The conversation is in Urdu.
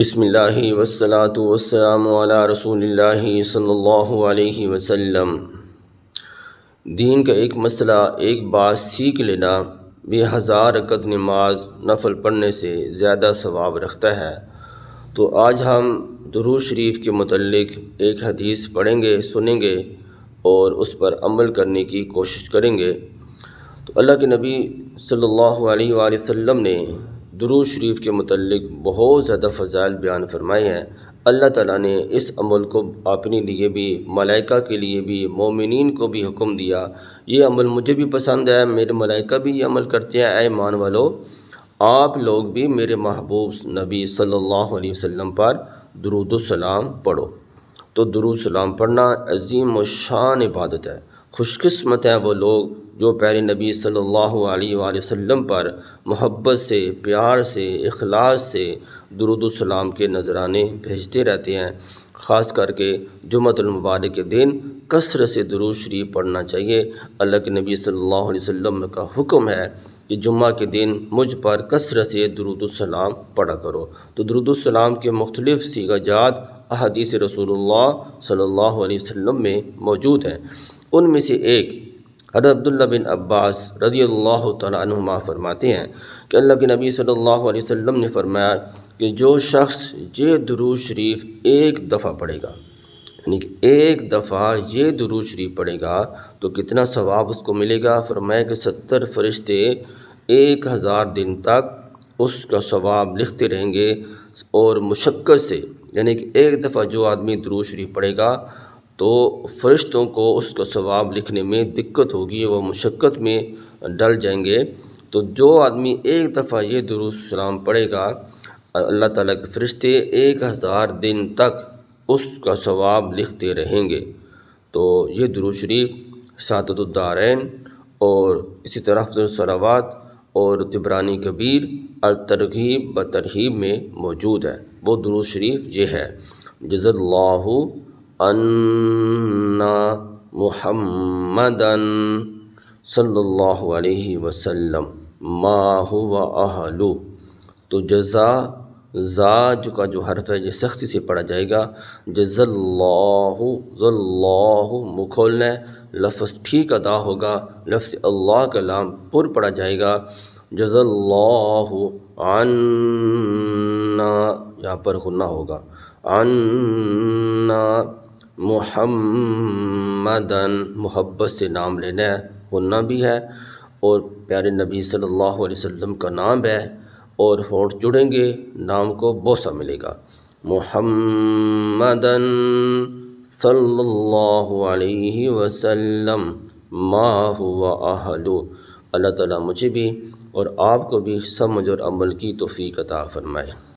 بسم اللہ والصلاة والسلام علی رسول اللہ صلی اللہ علیہ وسلم۔ دین کا ایک مسئلہ، ایک بات سیکھ لینا بھی 1000 رکعت نماز نفل پڑھنے سے زیادہ ثواب رکھتا ہے۔ تو آج ہم درود شریف کے متعلق ایک حدیث پڑھیں گے، سنیں گے اور اس پر عمل کرنے کی کوشش کریں گے۔ تو اللہ کے نبی صلی اللہ علیہ وآلہ وسلم نے درود شریف کے متعلق بہت زیادہ فضائل بیان فرمائے ہیں۔ اللہ تعالیٰ نے اس عمل کو اپنے لیے بھی، ملائکہ کے لیے بھی، مومنین کو بھی حکم دیا۔ یہ عمل مجھے بھی پسند ہے، میرے ملائکہ بھی یہ عمل کرتے ہیں۔ اے ایمان والو، آپ لوگ بھی میرے محبوب نبی صلی اللہ علیہ وسلم پر درود و سلام پڑھو۔ تو درود سلام پڑھنا عظیم و شان عبادت ہے۔ خوش قسمت ہیں وہ لوگ جو پیارے نبی صلی اللہ علیہ وآلہ وسلم پر محبت سے، پیار سے، اخلاص سے درود و سلام کے نذرانے بھیجتے رہتے ہیں۔ خاص کر کے جمعۃ المبارک کے دن کثرت سے درود شریف پڑھنا چاہیے۔ اللہ کے نبی صلی اللہ علیہ وسلم کا حکم ہے کہ جمعہ کے دن مجھ پر کثرت سے درود السلام پڑھا کرو۔ تو درود السلام کے مختلف صیغہ جات احادیث رسول اللہ صلی اللہ علیہ وسلم میں موجود ہیں۔ ان میں سے ایک حضرت عبداللہ بن عباس رضی اللہ تعالیٰ عنہما فرماتے ہیں کہ اللہ کے نبی صلی اللہ علیہ وسلم نے فرمایا کہ جو شخص یہ درود شریف ایک دفعہ پڑھے گا، یعنی کہ ایک دفعہ یہ درود شریف پڑھے گا تو کتنا ثواب اس کو ملے گا؟ فرمایا کہ 70 فرشتے 1000 دن تک اس کا ثواب لکھتے رہیں گے، اور مشقت سے، یعنی کہ ایک دفعہ جو آدمی درود شریف پڑھے گا تو فرشتوں کو اس کا ثواب لکھنے میں دقت ہوگی، وہ مشقت میں ڈل جائیں گے۔ تو جو آدمی ایک دفعہ یہ درود سلام پڑھے گا، اللہ تعالیٰ کے فرشتے 1000 دن تک اس کا ثواب لکھتے رہیں گے۔ تو یہ درود شریف سعادت الدارین اور اسی طرح افضل الصلوات اور طبرانی کبیر الترغیب و ترہیب میں موجود ہے۔ وہ درود شریف یہ ہے: جزا اللہ عنا محمدً صلی اللہ علیہ وسلم ما هو اہلہ۔ تو جزا جو کا جو حرف ہے یہ سختی سے پڑھا جائے گا۔ جزا اللہ، منہ کھولنا ہے، لفظ ٹھیک ادا ہوگا، لفظ اللہ کا لام پر پڑھا جائے گا۔ جزا اللہ عنا، یہاں پر غنہ ہوگا، عنا محمدً، محبت سے نام لینا ہے، غنہ بھی ہے، اور پیارے نبی صلی اللہ علیہ وسلم کا نام ہے، اور ہونٹ جڑیں گے، نام کو بوسہ ملے گا۔ محمدً صلی اللہ علیہ وسلم ما هو اہلہ۔ اللہ تعالیٰ مجھے بھی اور آپ کو بھی سمجھ اور عمل کی توفیق عطا فرمائے۔